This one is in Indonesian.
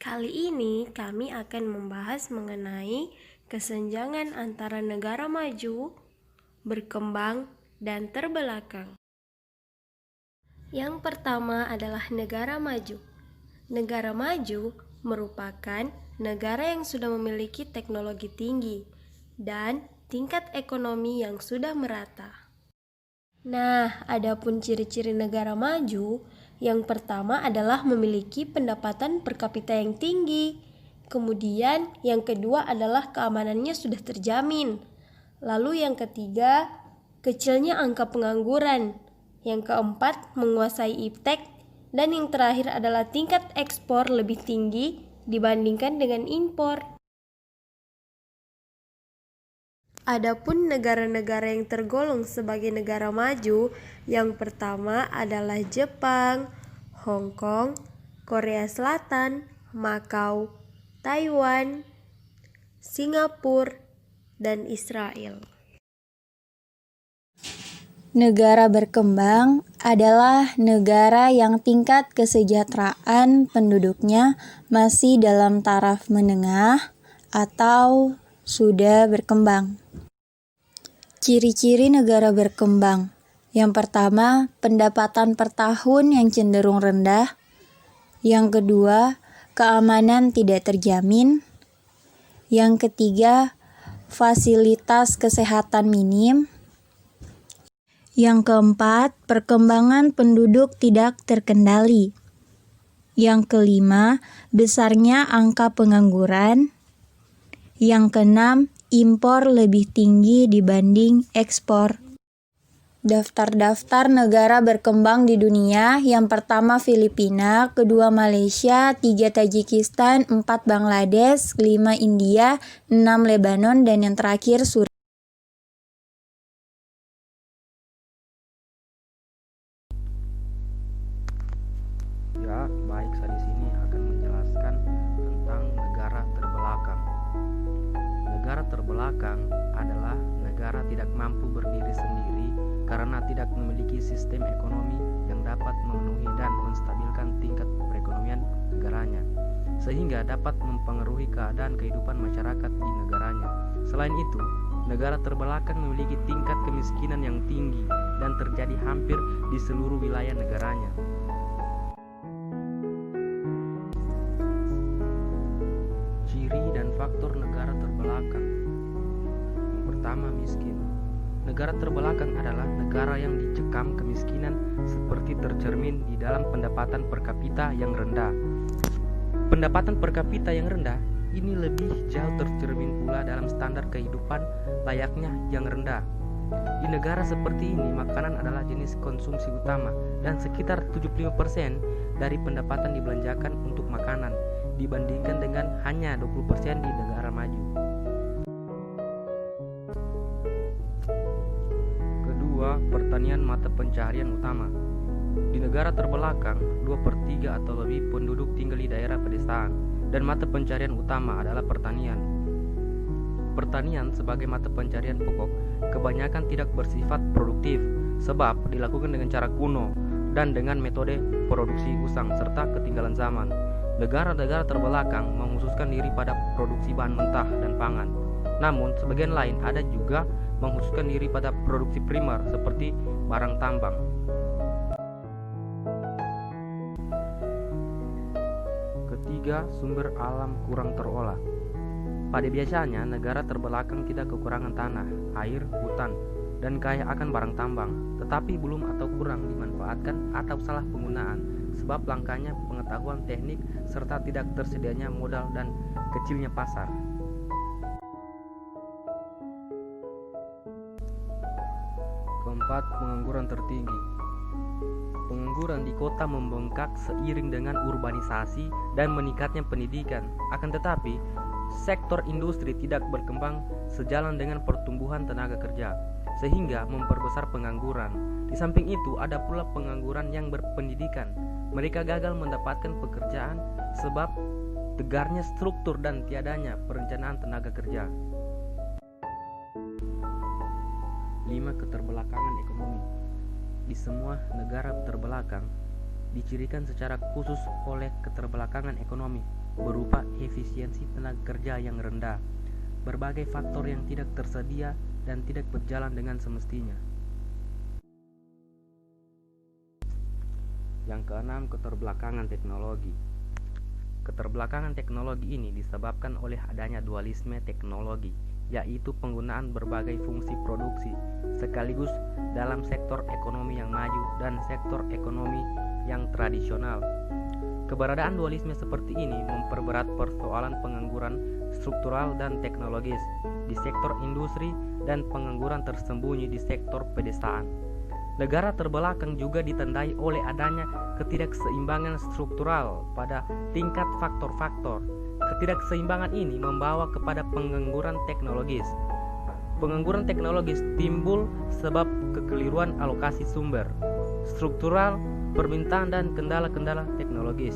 Kali ini kami akan membahas mengenai kesenjangan antara negara maju, berkembang, dan terbelakang. Yang pertama adalah negara maju. Negara maju merupakan negara yang sudah memiliki teknologi tinggi dan tingkat ekonomi yang sudah merata. Nah, adapun ciri-ciri negara maju, yang pertama adalah memiliki pendapatan per kapita yang tinggi. Kemudian yang kedua adalah keamanannya sudah terjamin. Lalu yang ketiga, kecilnya angka pengangguran. Yang keempat, menguasai iptek. Dan yang terakhir adalah tingkat ekspor lebih tinggi dibandingkan dengan impor. Adapun negara-negara yang tergolong sebagai negara maju, yang pertama adalah Jepang, Hong Kong, Korea Selatan, Makau, Taiwan, Singapura, dan Israel. Negara berkembang adalah negara yang tingkat kesejahteraan penduduknya masih dalam taraf menengah atau sudah berkembang. Ciri-ciri negara berkembang. Yang pertama, pendapatan per tahun yang cenderung rendah. Yang kedua, keamanan tidak terjamin. Yang ketiga, fasilitas kesehatan minim. Yang keempat, perkembangan penduduk tidak terkendali. Yang kelima, besarnya angka pengangguran. Yang keenam, impor lebih tinggi dibanding ekspor. Daftar negara berkembang di dunia. Yang pertama Filipina, kedua Malaysia, 3 Tajikistan, 4 Bangladesh, 5 India, 6 Lebanon, dan yang terakhir Suriah. Ya, baik, saya di sini akan menjelaskan tentang negara terbelakang. Negara terbelakang adalah negara tidak mampu berdiri sendiri karena tidak memiliki sistem ekonomi yang dapat memenuhi dan menstabilkan tingkat perekonomian negaranya, sehingga dapat mempengaruhi keadaan kehidupan masyarakat di negaranya. Selain itu, negara terbelakang memiliki tingkat kemiskinan yang tinggi dan terjadi hampir di seluruh wilayah negaranya. Ciri dan faktor negara terbelakang. Yang pertama, miskin. Negara terbelakang adalah negara yang dicekam kemiskinan seperti tercermin di dalam pendapatan per kapita yang rendah. Pendapatan per kapita yang rendah ini lebih jauh tercermin pula dalam standar kehidupan layaknya yang rendah. Di negara seperti ini, makanan adalah jenis konsumsi utama dan sekitar 75% dari pendapatan dibelanjakan untuk makanan, dibandingkan dengan hanya 20% di negara maju. Kedua, pertanian mata pencaharian utama. Di negara terbelakang, 2/3 atau lebih penduduk tinggal di daerah pedesaan, dan mata pencaharian utama adalah pertanian. Pertanian sebagai mata pencaharian pokok kebanyakan tidak bersifat produktif, sebab dilakukan dengan cara kuno dan dengan metode produksi usang serta ketinggalan zaman. Negara-negara terbelakang mengkhususkan diri pada produksi bahan mentah dan pangan. Namun, sebagian lain ada juga mengkhususkan diri pada produksi primer seperti barang tambang. Ketiga, sumber alam kurang terolah. Pada biasanya, negara terbelakang tidak kekurangan tanah, air, hutan, dan kaya akan barang tambang, tetapi belum atau kurang dimanfaatkan atau salah penggunaan sebab langkanya pengetahuan teknik serta tidak tersedianya modal dan kecilnya pasar. Keempat, pengangguran tertinggi. Pengangguran di kota membengkak seiring dengan urbanisasi dan meningkatnya pendidikan. Akan tetapi, sektor industri tidak berkembang sejalan dengan pertumbuhan tenaga kerja, sehingga memperbesar pengangguran. Di samping itu, ada pula pengangguran yang berpendidikan. Mereka gagal mendapatkan pekerjaan sebab tegarnya struktur dan tiadanya perencanaan tenaga kerja. 5. Keterbelakangan ekonomi. Di semua negara terbelakang dicirikan secara khusus oleh keterbelakangan ekonomi. berupa efisiensi tenaga kerja yang rendah, berbagai faktor yang tidak tersedia dan tidak berjalan dengan semestinya. Yang keenam, keterbelakangan teknologi. Keterbelakangan teknologi ini disebabkan oleh adanya dualisme teknologi, yaitu penggunaan berbagai fungsi produksi sekaligus dalam sektor ekonomi yang maju dan sektor ekonomi yang tradisional. Keberadaan dualisme seperti ini memperberat persoalan pengangguran struktural dan teknologis di sektor industri dan pengangguran tersembunyi di sektor pedesaan. Negara terbelakang juga ditandai oleh adanya ketidakseimbangan struktural pada tingkat faktor-faktor. Ketidakseimbangan ini membawa kepada pengangguran teknologis. Pengangguran teknologis timbul sebab kekeliruan alokasi sumber, struktural, permintaan dan kendala-kendala teknologis.